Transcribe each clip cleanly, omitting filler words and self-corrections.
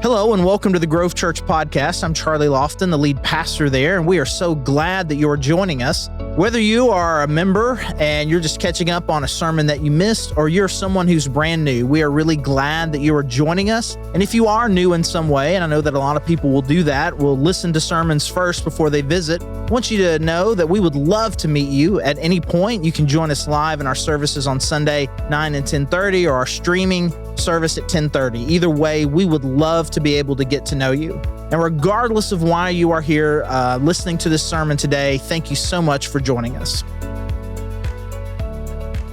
Hello and welcome to the Grove Church Podcast. I'm Charlie Lofton, the lead pastor there, and we are so glad that you are joining us. Whether you are a member and you're just catching up on a sermon that you missed, or you're someone who's brand new, we are really glad that you are joining us. And if you are new in some way, and I know that a lot of people will do that, will listen to sermons first before they visit, I want you to know that we would love to meet you at any point. You can join us live in our services on Sunday, 9 and 10:30, or our streaming service at 10:30. Either way, we would love to be able to get to know you. And regardless of why you are here listening to this sermon today, thank you so much for joining us.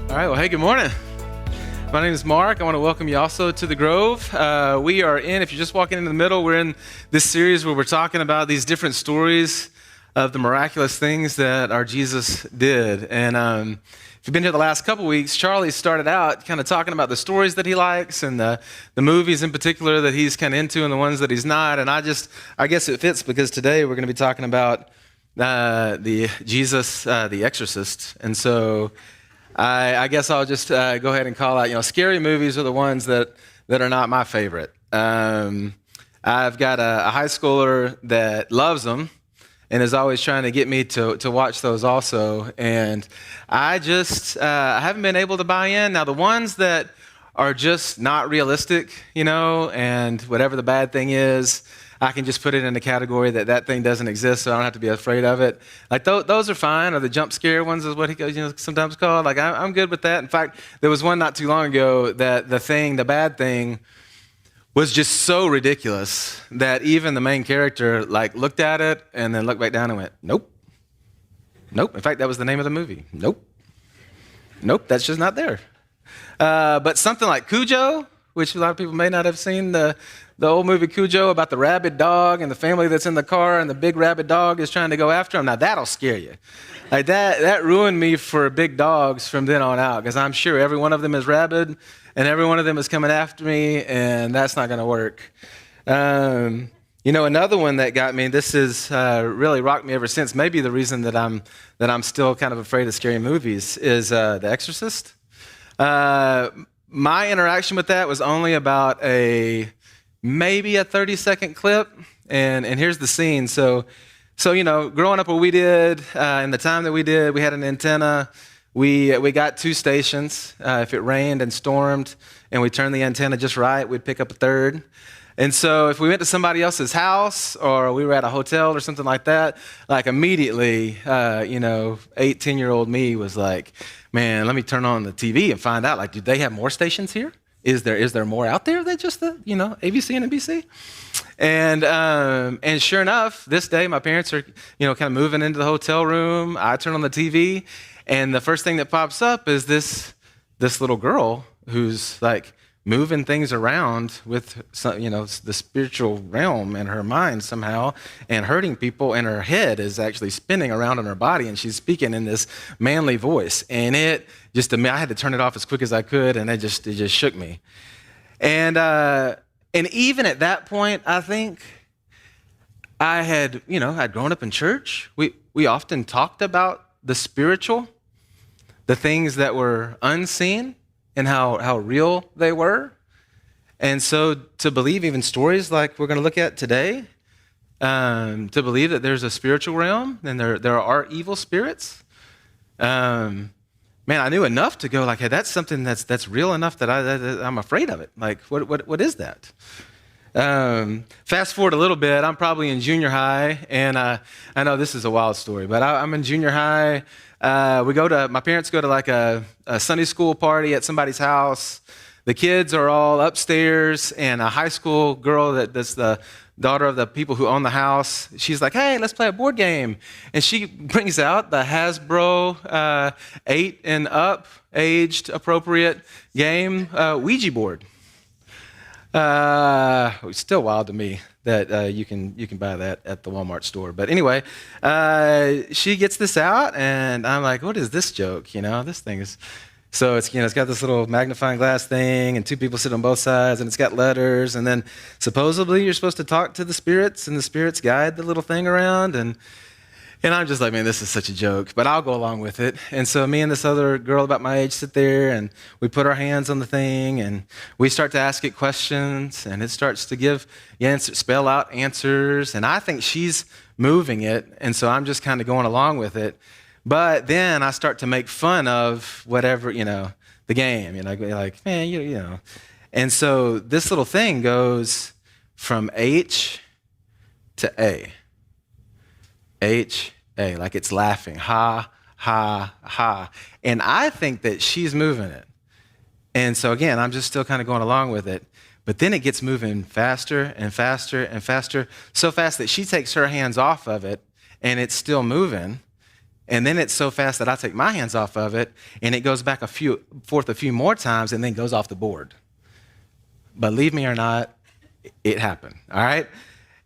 All right, well, hey, good morning. My name is Mark. I want to welcome you also to the Grove. We are if you're just walking in the middle, we're in this series where we're talking about these different stories of the miraculous things that our Jesus did. And if you've been here the last couple weeks, Charlie started out kind of talking about the stories that he likes and the movies in particular that he's kind of into and the ones that he's not. And I guess it fits because today we're going to be talking about the Jesus, the Exorcist. And so I guess I'll just go ahead and call out, scary movies are the ones that are not my favorite. I've got a high schooler that loves them and is always trying to get me to watch those also. And I haven't been able to buy in. Now, the ones that are just not realistic, and whatever the bad thing is, I can just put it in the category that thing doesn't exist, so I don't have to be afraid of it. Like, those are fine, or the jump scare ones is what he sometimes called. Like, I'm good with that. In fact, there was one not too long ago that the bad thing, was just so ridiculous that even the main character looked at it and then looked back down and went, nope. In fact, that was the name of the movie. Nope, that's just not there. But something like Cujo, which a lot of people may not have seen, the old movie Cujo about the rabid dog and the family that's in the car and the big rabid dog is trying to go after him. Now that'll scare you. Like that ruined me for big dogs from then on out, because I'm sure every one of them is rabid and every one of them is coming after me, and that's not going to work. Another one that got me, this has really rocked me ever since, maybe the reason that I'm still kind of afraid of scary movies, is The Exorcist. My interaction with that was only about maybe a 30-second clip, and here's the scene. So growing up what we did, in the time that we did, we had an antenna. We got two stations. If it rained and stormed and we turned the antenna just right, we'd pick up a third. And so if we went to somebody else's house or we were at a hotel or something like that, immediately, 10-year-old me was like, man, let me turn on the TV and find out, do they have more stations here? Is there more out there than just the, ABC and NBC? And sure enough, this day my parents are, kind of moving into the hotel room. I turn on the TV, and the first thing that pops up is this little girl who's moving things around with the spiritual realm in her mind somehow, and hurting people, and her head is actually spinning around in her body, and she's speaking in this manly voice. And I had to turn it off as quick as I could, and it just shook me. And even at that point, I think I had, I'd grown up in church. We often talked about the spiritual, the things that were unseen, and how real they were. And so to believe even stories like we're going to look at today, to believe that there's a spiritual realm and there are evil spirits, man, I knew enough to go hey, that's something that's real enough that I'm afraid of it. What is that? Fast forward a little bit, I'm probably in junior high, and I know this is a wild story, but I'm in junior high. My parents go to a Sunday school party at somebody's house. The kids are all upstairs, and a high school girl that's the daughter of the people who own the house, she's like, hey, let's play a board game. And she brings out the Hasbro 8 and up, aged appropriate game, Ouija board. It's still wild to me that you can buy that at the Walmart store. But anyway, she gets this out, and I'm like, what is this joke? This thing is... So it's got this little magnifying glass thing, and two people sit on both sides, and it's got letters, and then supposedly you're supposed to talk to the spirits, and the spirits guide the little thing around. And And I'm just like, man, this is such a joke, but I'll go along with it. And so me and this other girl about my age sit there and we put our hands on the thing and we start to ask it questions and it starts to give spell out answers. And I think she's moving it. And so I'm just kind of going along with it. But then I start to make fun of whatever, the game, like, man, you know. And so this little thing goes from H to A. H, A, like it's laughing, ha, ha, ha. And I think that she's moving it. And so again, I'm just still kind of going along with it. But then it gets moving faster and faster and faster, so fast that she takes her hands off of it and it's still moving. And then it's so fast that I take my hands off of it and it goes back forth a few more times and then goes off the board. Believe me or not, it happened, all right?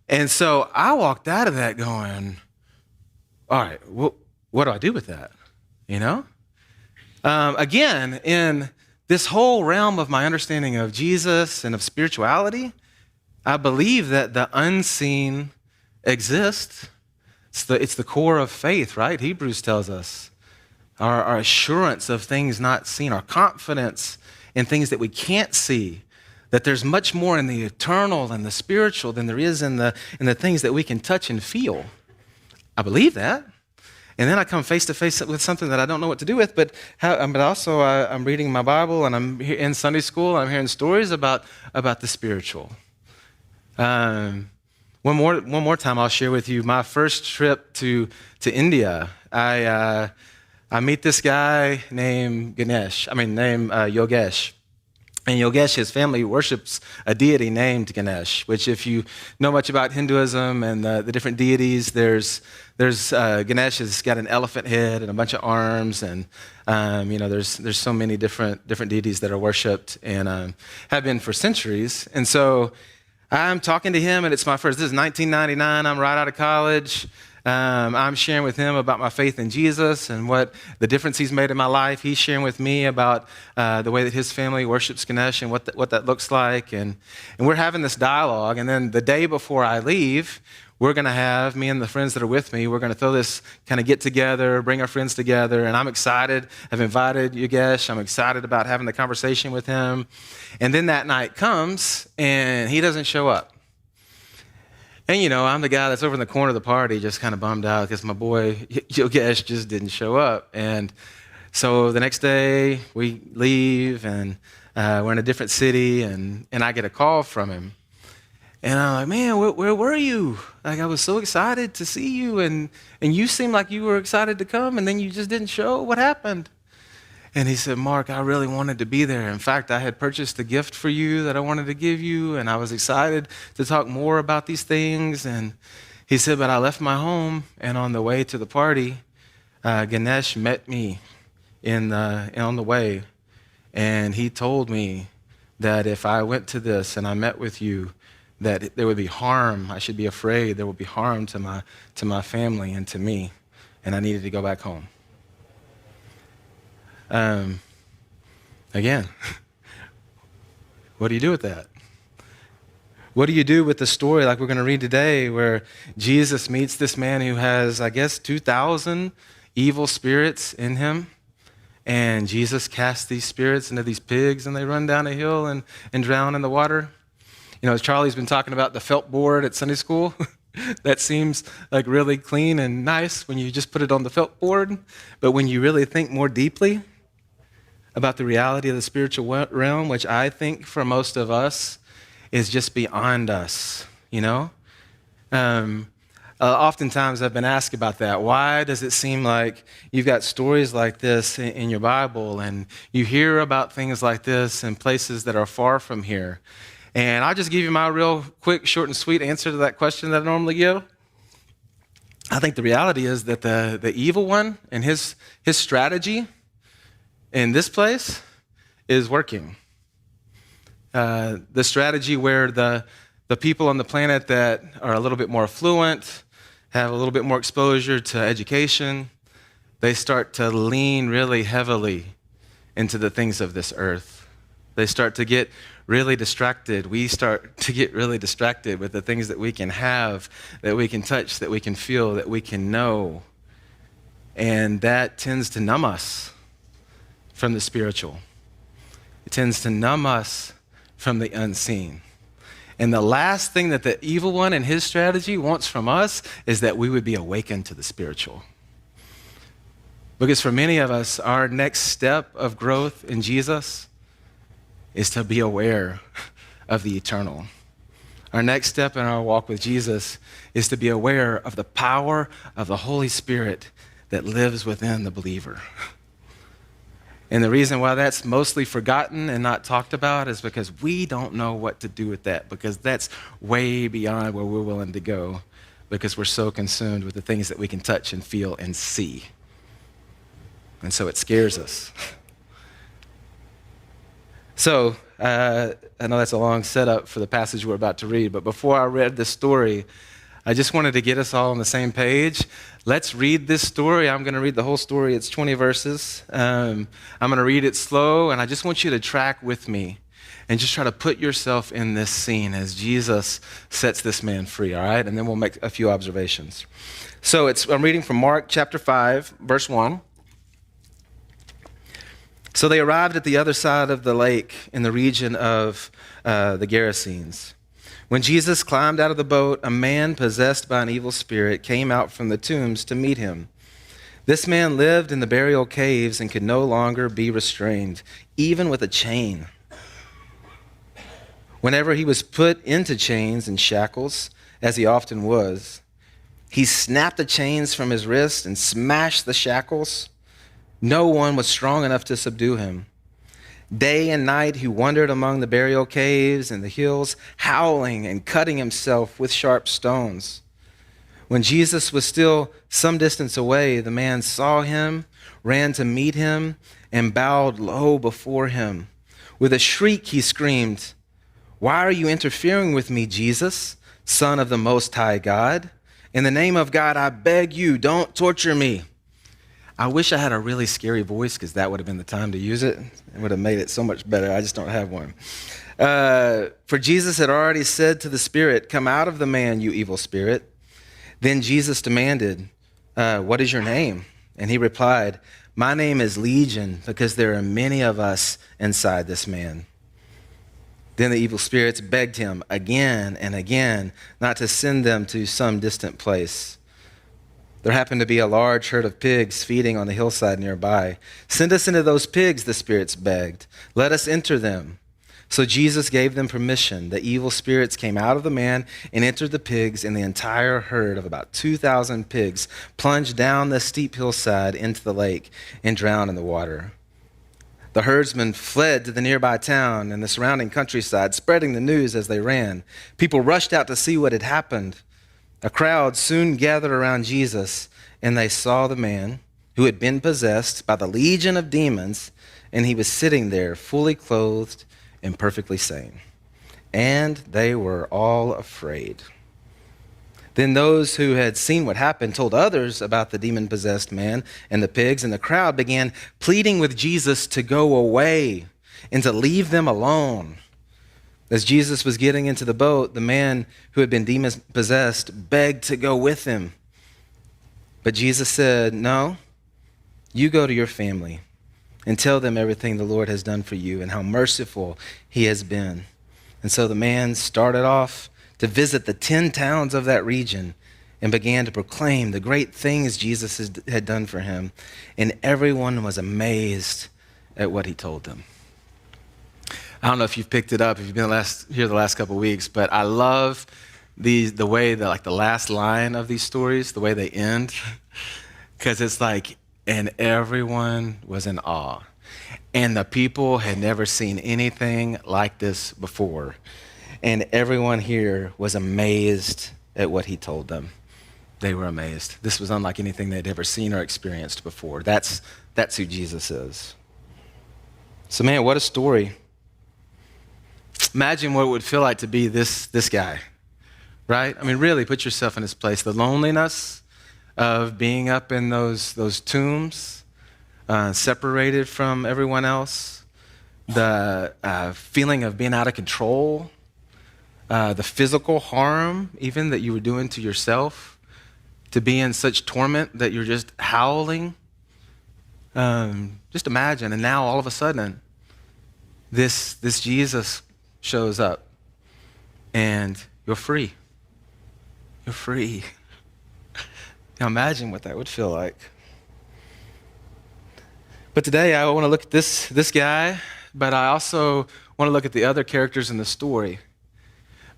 And so I walked out of that going, all right, what do I do with that? Again, in this whole realm of my understanding of Jesus and of spirituality, I believe that the unseen exists. It's the core of faith, right? Hebrews tells us. Our assurance of things not seen, our confidence in things that we can't see, that there's much more in the eternal and the spiritual than there is in the things that we can touch and feel. I believe that. And then I come face to face with something that I don't know what to do with, but also I'm reading my Bible and I'm in Sunday school and I'm hearing stories about the spiritual. One more time I'll share with you my first trip to India. I meet this guy named Yogesh. And Yogesh, his family worships a deity named Ganesh, which if you know much about Hinduism and the different deities, there's Ganesh has got an elephant head and a bunch of arms, and there's so many different deities that are worshipped and have been for centuries. And so I'm talking to him, and this is 1999, I'm right out of college. I'm sharing with him about my faith in Jesus and what the difference he's made in my life. He's sharing with me about the way that his family worships Ganesh and what that looks like. And we're having this dialogue. And then the day before I leave, we're going to have, me and the friends that are with me, we're going to throw this kind of get together, bring our friends together. And I'm excited. I've invited Yogesh. I'm excited about having the conversation with him. And then that night comes and he doesn't show up. And, I'm the guy that's over in the corner of the party just kind of bummed out because my boy Yogesh just didn't show up. And so the next day we leave and we're in a different city and I get a call from him. And I'm like, man, where were you? Like, I was so excited to see you and you seemed like you were excited to come and then you just didn't show. What happened? And he said, Mark, I really wanted to be there. In fact, I had purchased a gift for you that I wanted to give you, and I was excited to talk more about these things. And he said, but I left my home, and on the way to the party, Ganesh met me on the way, and he told me that if I went to this and I met with you, that there would be harm. I should be afraid there would be harm to my family and to me, and I needed to go back home. Again, what do you do with that? What do you do with the story like we're going to read today where Jesus meets this man who has, 2,000 evil spirits in him, and Jesus casts these spirits into these pigs and they run down a hill and drown in the water? Charlie's been talking about the felt board at Sunday school. That seems like really clean and nice when you just put it on the felt board, but when you really think more deeply about the reality of the spiritual realm, which I think for most of us is just beyond us, Oftentimes I've been asked about that. Why does it seem like you've got stories like this in your Bible and you hear about things like this in places that are far from here? And I'll just give you my real quick, short and sweet answer to that question that I normally give. I think the reality is that the evil one and his strategy in this place is working. The strategy where the people on the planet that are a little bit more affluent, have a little bit more exposure to education, they start to lean really heavily into the things of this earth. They start to get really distracted. We start to get really distracted with the things that we can have, that we can touch, that we can feel, that we can know. And that tends to numb us from the spiritual. It tends to numb us from the unseen. And the last thing that the evil one and his strategy wants from us is that we would be awakened to the spiritual. Because for many of us, our next step of growth in Jesus is to be aware of the eternal. Our next step in our walk with Jesus is to be aware of the power of the Holy Spirit that lives within the believer. And the reason why that's mostly forgotten and not talked about is because we don't know what to do with that, because that's way beyond where we're willing to go, because we're so consumed with the things that we can touch and feel and see. And so it scares us. So I know that's a long setup for the passage we're about to read, but before I read this story, I just wanted to get us all on the same page. Let's read this story. I'm going to read the whole story. It's 20 verses. I'm going to read it slow, and I just want you to track with me and just try to put yourself in this scene as Jesus sets this man free, all right? And then we'll make a few observations. So I'm reading from Mark chapter 5, verse 1. So they arrived at the other side of the lake in the region of the Gerasenes. When Jesus climbed out of the boat, a man possessed by an evil spirit came out from the tombs to meet him. This man lived in the burial caves and could no longer be restrained, even with a chain. Whenever he was put into chains and shackles, as he often was, he snapped the chains from his wrists and smashed the shackles. No one was strong enough to subdue him. Day and night he wandered among the burial caves and the hills, howling and cutting himself with sharp stones. When Jesus was still some distance away, the man saw him, ran to meet him, and bowed low before him. With a shriek he screamed, "Why are you interfering with me, Jesus, Son of the Most High God? In the name of God, I beg you, don't torture me." I wish I had a really scary voice, because that would have been the time to use it. It would have made it so much better. I just don't have one. For Jesus had already said to the spirit, "Come out of the man, you evil spirit." Then Jesus demanded, "What is your name?" And he replied, "My name is Legion, because there are many of us inside this man." Then the evil spirits begged him again and again not to send them to some distant place. There happened to be a large herd of pigs feeding on the hillside nearby. "Send us into those pigs," the spirits begged. "Let us enter them." So Jesus gave them permission. The evil spirits came out of the man and entered the pigs, and the entire herd of about 2,000 pigs plunged down the steep hillside into the lake and drowned in the water. The herdsmen fled to the nearby town and the surrounding countryside, spreading the news as they ran. People rushed out to see what had happened. A crowd soon gathered around Jesus, and they saw the man who had been possessed by the legion of demons, and he was sitting there fully clothed and perfectly sane. And they were all afraid. Then those who had seen what happened told others about the demon-possessed man and the pigs, and the crowd began pleading with Jesus to go away and to leave them alone. As Jesus was getting into the boat, the man who had been demon-possessed begged to go with him. But Jesus said, "No, you go to your family and tell them everything the Lord has done for you and how merciful he has been." And so the man started off to visit the 10 towns of that region and began to proclaim the great things Jesus had done for him. And everyone was amazed at what he told them. I don't know if you've picked it up, if you've been here the last couple of weeks, but I love the way that, like, the last line of these stories, the way they end, because it's like, and everyone was in awe. And the people had never seen anything like this before. And everyone here was amazed at what he told them. They were amazed. This was unlike anything they'd ever seen or experienced before. That's who Jesus is. So, man, what a story. Imagine what it would feel like to be this guy, right? I mean, really put yourself in his place. The loneliness of being up in those tombs, separated from everyone else, the feeling of being out of control, the physical harm even that you were doing to yourself. to be in such torment that you're just howling? Just imagine. And now all of a sudden, this Jesus shows up and you're free. You're free. Now imagine what that would feel like. But today I want to look at this guy, but I also want to look at the other characters in the story.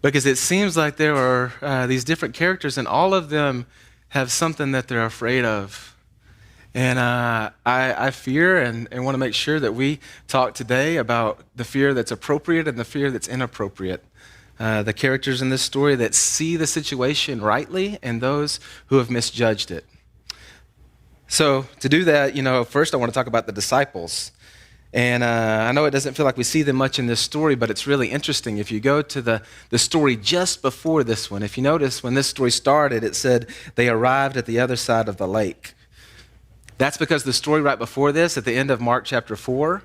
Because it seems like there are these different characters, and all of them have something that they're afraid of. And I fear and want to make sure that we talk today about the fear that's appropriate and the fear that's inappropriate. The characters in this story that see the situation rightly and those who have misjudged it. So to do that, first I want to talk about the disciples. And I know it doesn't feel like we see them much in this story, but it's really interesting. If you go to the story just before this one, if you notice when this story started, it said they arrived at the other side of the lake. That's because the story right before this, at the end of Mark chapter 4,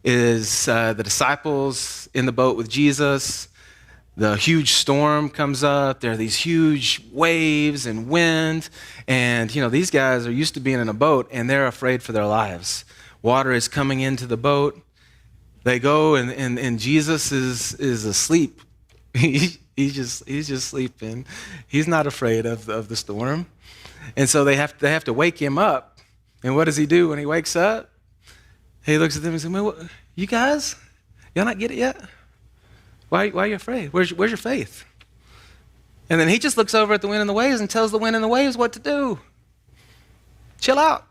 is the disciples in the boat with Jesus. The huge storm comes up. There are these huge waves and wind. And, these guys are used to being in a boat, and they're afraid for their lives. Water is coming into the boat. They go, and Jesus is asleep. He's just sleeping. He's not afraid of the storm. And so they have to wake him up. And what does he do when he wakes up? He looks at them and says, "Man, you guys, y'all not get it yet? Why are you afraid? Where's your faith?" And then he just looks over at the wind and the waves and tells the wind and the waves what to do. Chill out.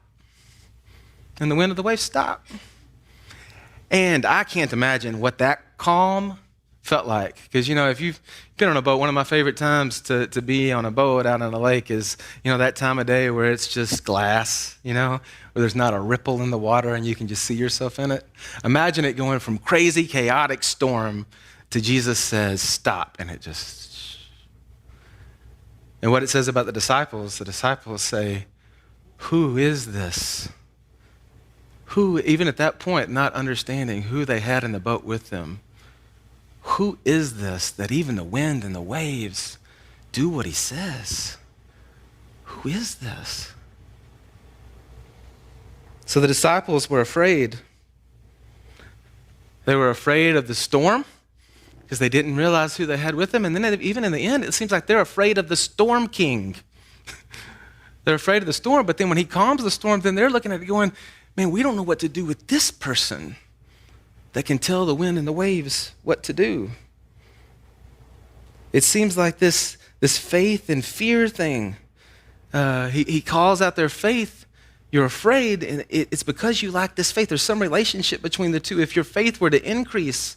And the wind and the waves stop. And I can't imagine what that calm felt like. Because, if you've been on a boat, one of my favorite times to be on a boat out on a lake is, that time of day where it's just glass, where there's not a ripple in the water and you can just see yourself in it. Imagine it going from crazy, chaotic storm to Jesus says, stop, and it just... And what it says about the disciples say, who is this? Who, even at that point, not understanding who they had in the boat with them, who is this that even the wind and the waves do what he says? Who is this? So the disciples were afraid. They were afraid of the storm because they didn't realize who they had with them. And then even in the end, it seems like they're afraid of the storm king. They're afraid of the storm, but then when he calms the storm, then they're looking at it going, man, we don't know what to do with this person that can tell the wind and the waves what to do. It seems like this faith and fear thing. He calls out their faith. You're afraid, and it's because you lack this faith. There's some relationship between the two. If your faith were to increase,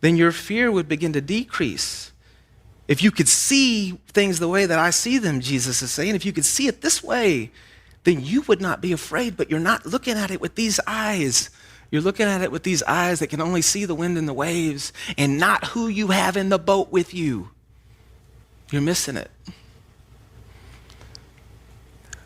then your fear would begin to decrease. If you could see things the way that I see them, Jesus is saying, if you could see it this way, then you would not be afraid, but you're not looking at it with these eyes. You're looking at it with these eyes that can only see the wind and the waves and not who you have in the boat with you. You're missing it.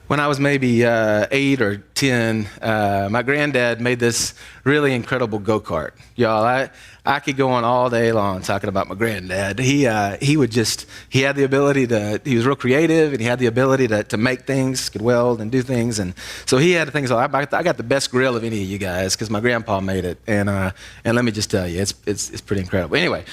When I was maybe 8 or 10, my granddad made this really incredible go-kart. Y'all, I could go on all day long talking about my granddad. He had the ability he was real creative, and he had the ability to make things, could weld and do things. And so he had things, I got the best grill of any of you guys because my grandpa made it. And let me just tell you, it's pretty incredible. Anyway,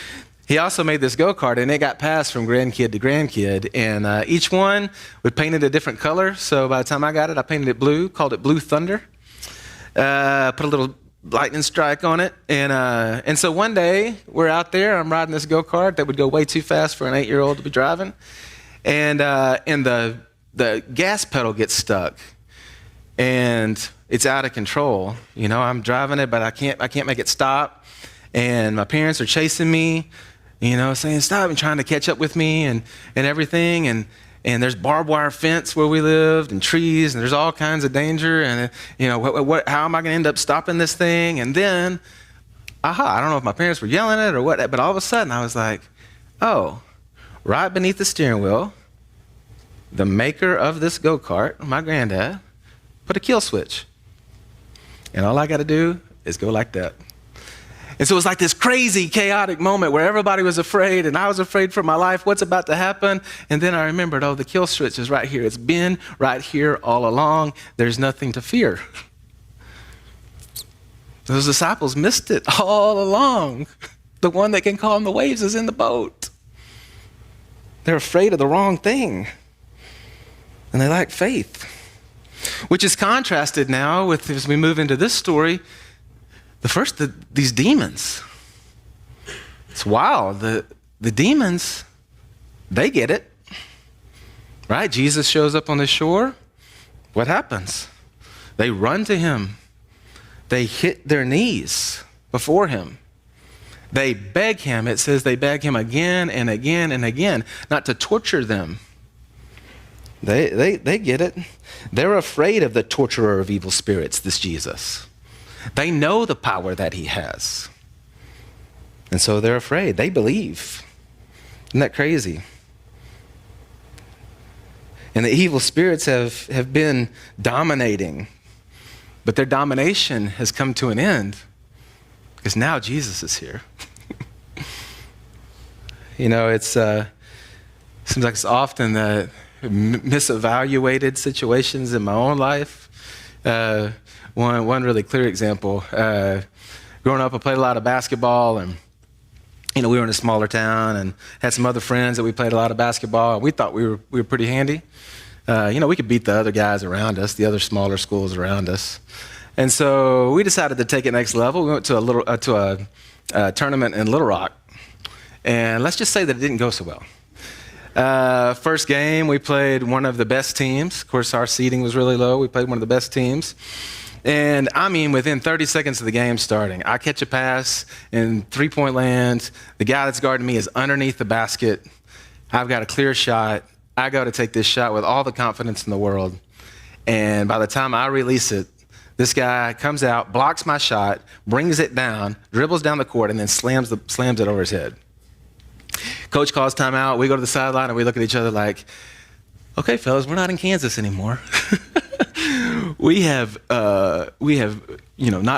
he also made this go-kart, and it got passed from grandkid to grandkid, and each one would paint it a different color. So by the time I got it, I painted it blue, called it Blue Thunder, put a little lightning strike on it, and so one day, we're out there, I'm riding this go-kart that would go way too fast for an 8-year-old to be driving, and the gas pedal gets stuck, and it's out of control. I'm driving it, but I can't make it stop, and my parents are chasing me, saying stop and trying to catch up with me and everything. And there's barbed wire fence where we lived and trees, and there's all kinds of danger. And, how am I going to end up stopping this thing? And then, I don't know if my parents were yelling it or what, but all of a sudden I was like, oh, right beneath the steering wheel, the maker of this go-kart, my granddad, put a kill switch. And all I got to do is go like that. And so it was like this crazy, chaotic moment where everybody was afraid and I was afraid for my life. What's about to happen? And then I remembered, the kill switch is right here. It's been right here all along. There's nothing to fear. Those disciples missed it all along. The one that can calm the waves is in the boat. They're afraid of the wrong thing. And they lack faith. Which is contrasted now with, as we move into this story, these demons. It's wild. The demons, they get it, right? Jesus shows up on the shore. What happens? They run to him. They hit their knees before him. They beg him. It says they beg him again and again and again, not to torture them. They get it. They're afraid of the torturer of evil spirits, this Jesus. They know the power that he has. And so they're afraid. They believe. Isn't that crazy? And the evil spirits have been dominating. But their domination has come to an end because now Jesus is here. It seems like it's often the misevaluated situations in my own life. One really clear example, growing up, I played a lot of basketball, and we were in a smaller town and had some other friends that we played a lot of basketball, and we thought we were pretty handy. We could beat the other guys around us, the other smaller schools around us. And so we decided to take it next level. We went to a tournament in Little Rock, and let's just say that it didn't go so well. First game, we played one of the best teams. Of course, our seeding was really low. We played one of the best teams. And within 30 seconds of the game starting, I catch a pass in three-point land. The guy that's guarding me is underneath the basket. I've got a clear shot. I go to take this shot with all the confidence in the world. And by the time I release it, this guy comes out, blocks my shot, brings it down, dribbles down the court, and then slams it over his head. Coach calls timeout. We go to the sideline and we look at each other like, okay, fellas, we're not in Kansas anymore. We have not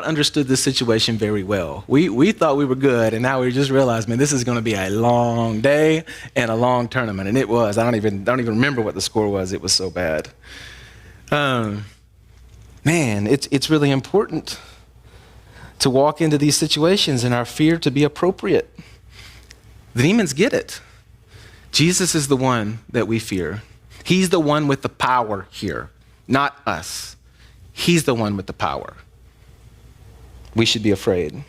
understood this situation very well. We thought we were good, and now we just realized, man, this is going to be a long day and a long tournament, and it was. I don't even remember what the score was. It was so bad. It's really important to walk into these situations in our fear to be appropriate. The demons get it. Jesus is the one that we fear. He's the one with the power here, not us. He's the one with the power. We should be afraid.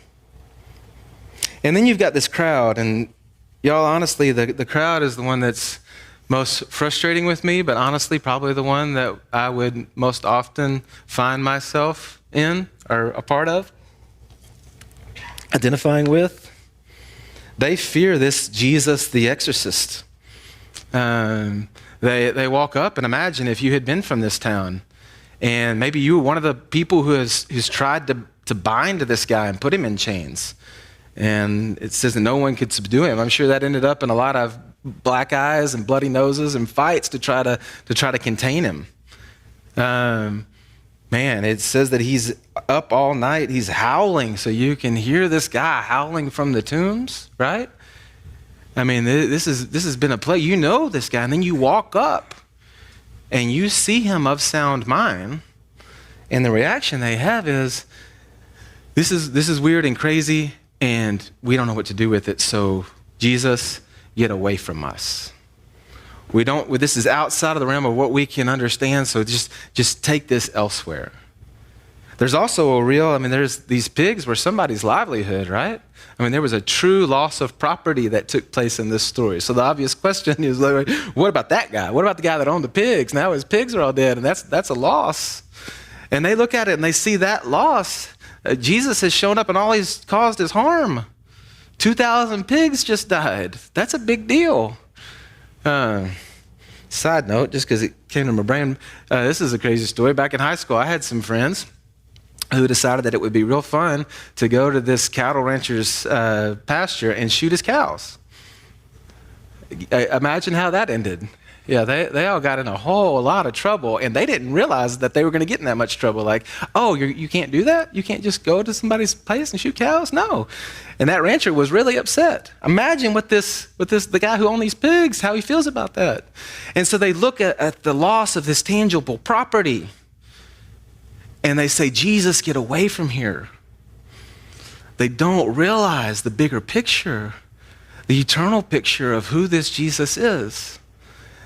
And then you've got this crowd, and y'all, honestly, the crowd is the one that's most frustrating with me, but honestly, probably the one that I would most often find myself in or a part of, identifying with. They fear this Jesus the exorcist. They walk up and imagine if you had been from this town and maybe you were one of the people who's tried to bind this guy and put him in chains. And it says that no one could subdue him. I'm sure that ended up in a lot of black eyes and bloody noses and fights to try to contain him. It says that he's up all night. He's howling, so you can hear this guy howling from the tombs, right? This has been a play. You know this guy, and then you walk up, and you see him of sound mind, and the reaction they have is, this is weird and crazy, and we don't know what to do with it. So Jesus, get away from us. This is outside of the realm of what we can understand, so just take this elsewhere. There's also there's these pigs were somebody's livelihood, right? There was a true loss of property that took place in this story. So the obvious question is, like, what about that guy? What about the guy that owned the pigs? Now his pigs are all dead, and that's a loss. And they look at it and they see that loss. Jesus has shown up and all he's caused is harm. 2,000 pigs just died. That's a big deal. Side note, just because it came to my brain, this is a crazy story. Back in high school, I had some friends who decided that it would be real fun to go to this cattle rancher's pasture and shoot his cows. Imagine how that ended. Yeah, they all got in a whole lot of trouble, and they didn't realize that they were going to get in that much trouble. Like, oh, you can't do that? You can't just go to somebody's place and shoot cows? No. And that rancher was really upset. Imagine the guy who owned these pigs, how he feels about that. And so they look at the loss of this tangible property, and they say, Jesus, get away from here. They don't realize the bigger picture, the eternal picture of who this Jesus is.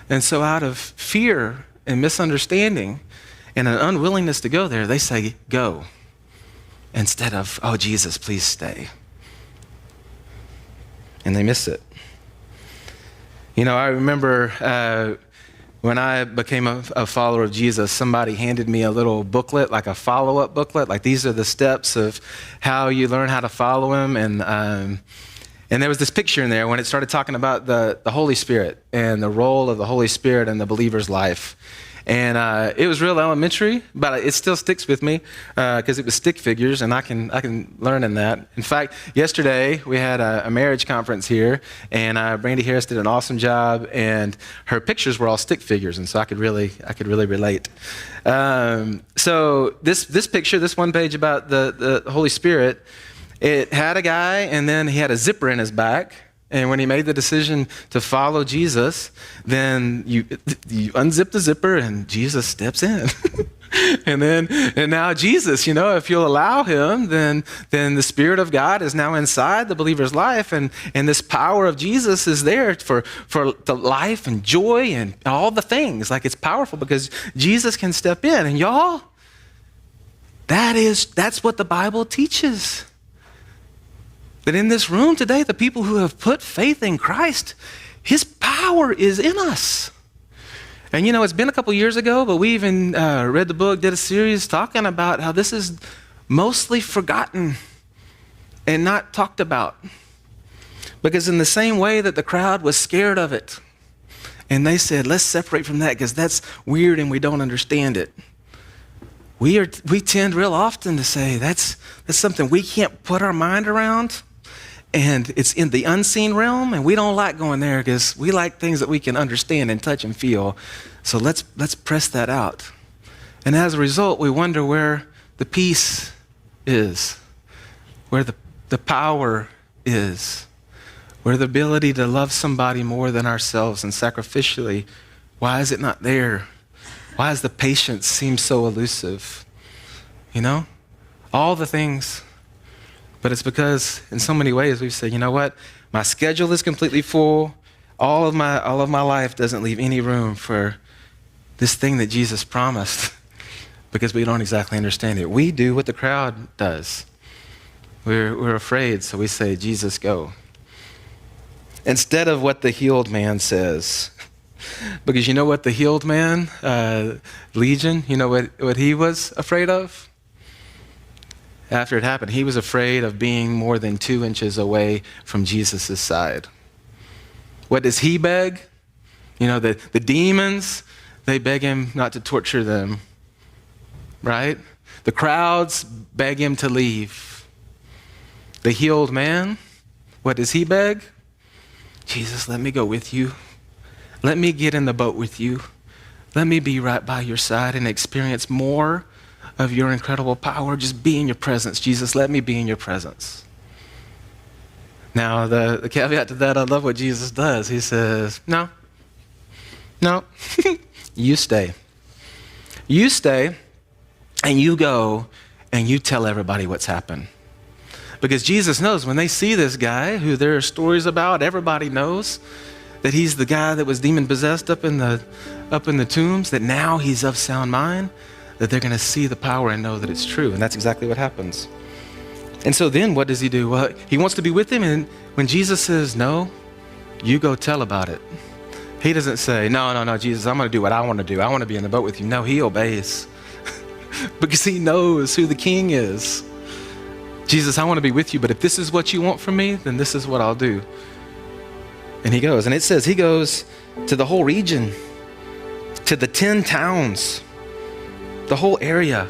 And so out of fear and misunderstanding and an unwillingness to go there, they say, go, instead of, oh, Jesus, please stay. And they miss it. You know, I remember when I became a follower of Jesus, somebody handed me a little booklet, like a follow-up booklet. Like, these are the steps of how you learn how to follow him. And there was this picture in there when it started talking about the Holy Spirit and the role of the Holy Spirit in the believer's life. And it was real elementary, but it still sticks with me because it was stick figures, and I can learn in that. In fact, yesterday we had a marriage conference here, and Brandy Harris did an awesome job, and her pictures were all stick figures, and so I could really relate. So this picture, this one page about the Holy Spirit, it had a guy, and then he had a zipper in his back. And when he made the decision to follow Jesus, then you unzip the zipper and Jesus steps in. and now Jesus, if you'll allow him, then the Spirit of God is now inside the believer's life, and this power of Jesus is there for the life and joy and all the things. Like, it's powerful because Jesus can step in. And y'all, that's what the Bible teaches. That in this room today, the people who have put faith in Christ, his power is in us. And it's been a couple years ago, but we even read the book, did a series talking about how this is mostly forgotten and not talked about. Because in the same way that the crowd was scared of it, and they said, let's separate from that because that's weird and we don't understand it. We tend real often to say that's something we can't put our mind around. And it's in the unseen realm, and we don't like going there because we like things that we can understand and touch and feel. So let's press that out. And as a result, we wonder where the peace is, where the power is, where the ability to love somebody more than ourselves and sacrificially, why is it not there? Why does the patience seem so elusive? All the things. But it's because in so many ways we've said, you know what? My schedule is completely full. All of my life doesn't leave any room for this thing that Jesus promised because we don't exactly understand it. We do what the crowd does. We're afraid, so we say, Jesus, go. Instead of what the healed man says. Because you know what the healed man, Legion, you know what he was afraid of? After it happened, he was afraid of being more than 2 inches away from Jesus' side. What does he beg? The demons, they beg him not to torture them, right? The crowds beg him to leave. The healed man, what does he beg? Jesus, let me go with you. Let me get in the boat with you. Let me be right by your side and experience more of your incredible power. Just be in your presence. Jesus, let me be in your presence. Now, the caveat to that, I love what Jesus does. He says, no, you stay. You stay, and you go, and you tell everybody what's happened. Because Jesus knows when they see this guy, who there are stories about, everybody knows that he's the guy that was demon-possessed up in the tombs, that now he's of sound mind, that they're going to see the power and know that it's true. And that's exactly what happens. And so then what does he do? Well, he wants to be with him. And when Jesus says, no, you go tell about it. He doesn't say, no, Jesus, I'm going to do what I want to do. I want to be in the boat with you. No, he obeys because he knows who the king is. Jesus, I want to be with you, but if this is what you want from me, then this is what I'll do. And he goes. And it says he goes to the whole region, to the 10 towns, the whole area.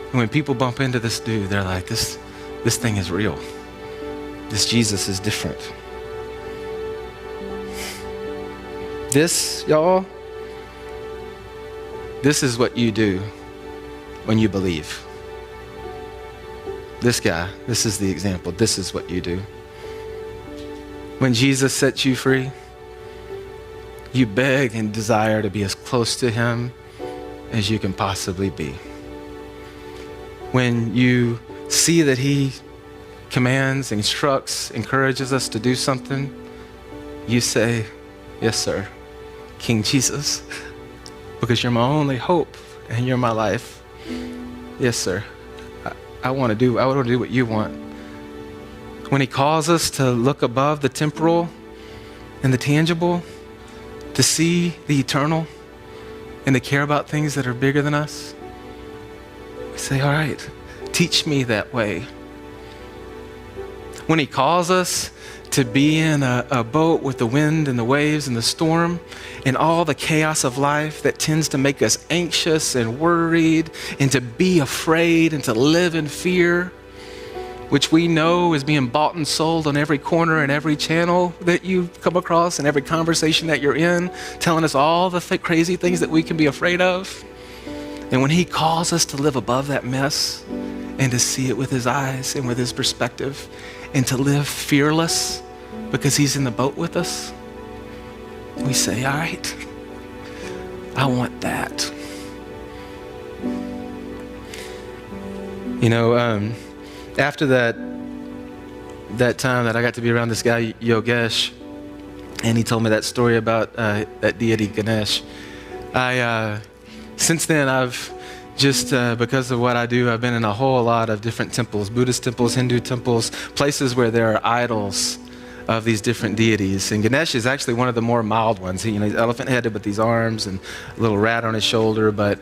And when people bump into this dude, they're like, this thing is real. This Jesus is different. This, y'all, this is what you do when you believe. This guy, this is the example. This is what you do. When Jesus sets you free, you beg and desire to be as close to him as you can possibly be. When you see that he commands, instructs, encourages us to do something, you say, yes, sir, King Jesus, because you're my only hope and you're my life. Yes, sir. I want to do what you want. When he calls us to look above the temporal and the tangible, to see the eternal and to care about things that are bigger than us, we say, all right, teach me that way. When he calls us to be in a boat with the wind and the waves and the storm and all the chaos of life that tends to make us anxious and worried and to be afraid and to live in fear, which we know is being bought and sold on every corner and every channel that you come across and every conversation that you're in, telling us all the crazy things that we can be afraid of. And when he calls us to live above that mess and to see it with his eyes and with his perspective and to live fearless because he's in the boat with us, we say, all right, I want that. You know, after that time that I got to be around this guy, Yogesh, and he told me that story about that deity Ganesh, since then I've just, because of what I do, I've been in a whole lot of different temples, Buddhist temples, Hindu temples, places where there are idols of these different deities. And Ganesh is actually one of the more mild ones. He's elephant-headed with these arms and a little rat on his shoulder. But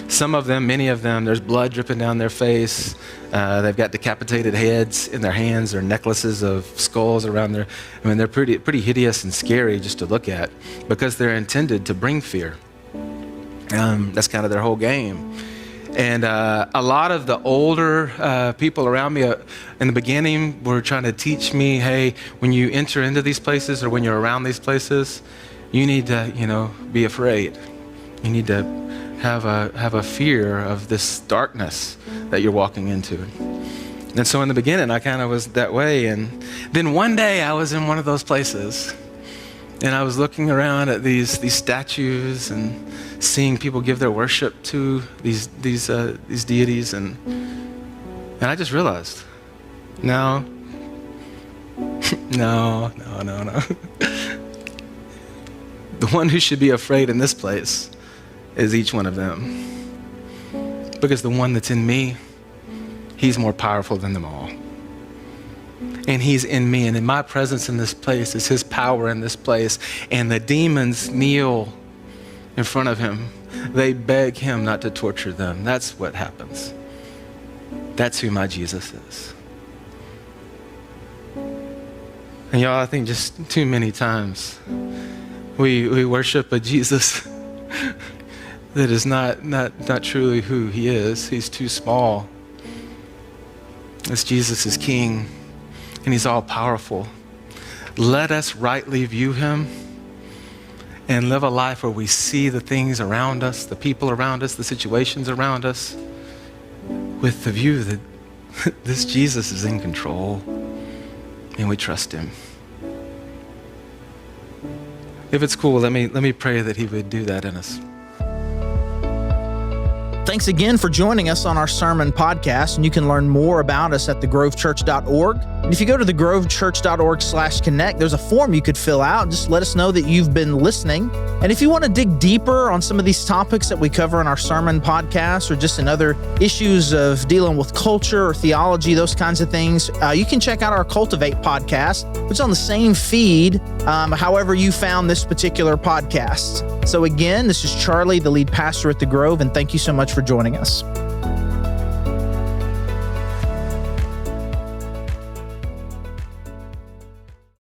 some of them, many of them, there's blood dripping down their face. They've got decapitated heads in their hands or necklaces of skulls around their. I mean, they're pretty hideous and scary just to look at because they're intended to bring fear. That's kind of their whole game. And a lot of the older people around me in the beginning were trying to teach me, hey, when you enter into these places or when you're around these places, you need to, be afraid. You need to have a fear of this darkness that you're walking into. And so in the beginning, I kind of was that way. And then one day I was in one of those places and I was looking around at these statues and seeing people give their worship to these deities, and I just realized, no. The one who should be afraid in this place is each one of them, because the one that's in me, he's more powerful than them all. And he's in me, and in my presence in this place is his power in this place. And the demons kneel in front of him. They beg him not to torture them. That's what happens. That's who my Jesus is. And y'all, I think just too many times we worship a Jesus that is not truly who he is. He's too small. This Jesus is king. And he's all powerful. Let us rightly view him and live a life where we see the things around us, the people around us, the situations around us, with the view that this Jesus is in control and we trust him. If it's cool, let me pray that he would do that in us. Thanks again for joining us on our sermon podcast, and you can learn more about us at thegrovechurch.org. And if you go to thegrovechurch.org/connect, there's a form you could fill out. Just let us know that you've been listening. And if you want to dig deeper on some of these topics that we cover in our sermon podcast, or just in other issues of dealing with culture or theology, those kinds of things, you can check out our Cultivate podcast, which is on the same feed, however you found this particular podcast. So again, this is Charlie, the lead pastor at The Grove, and thank you so much for joining us.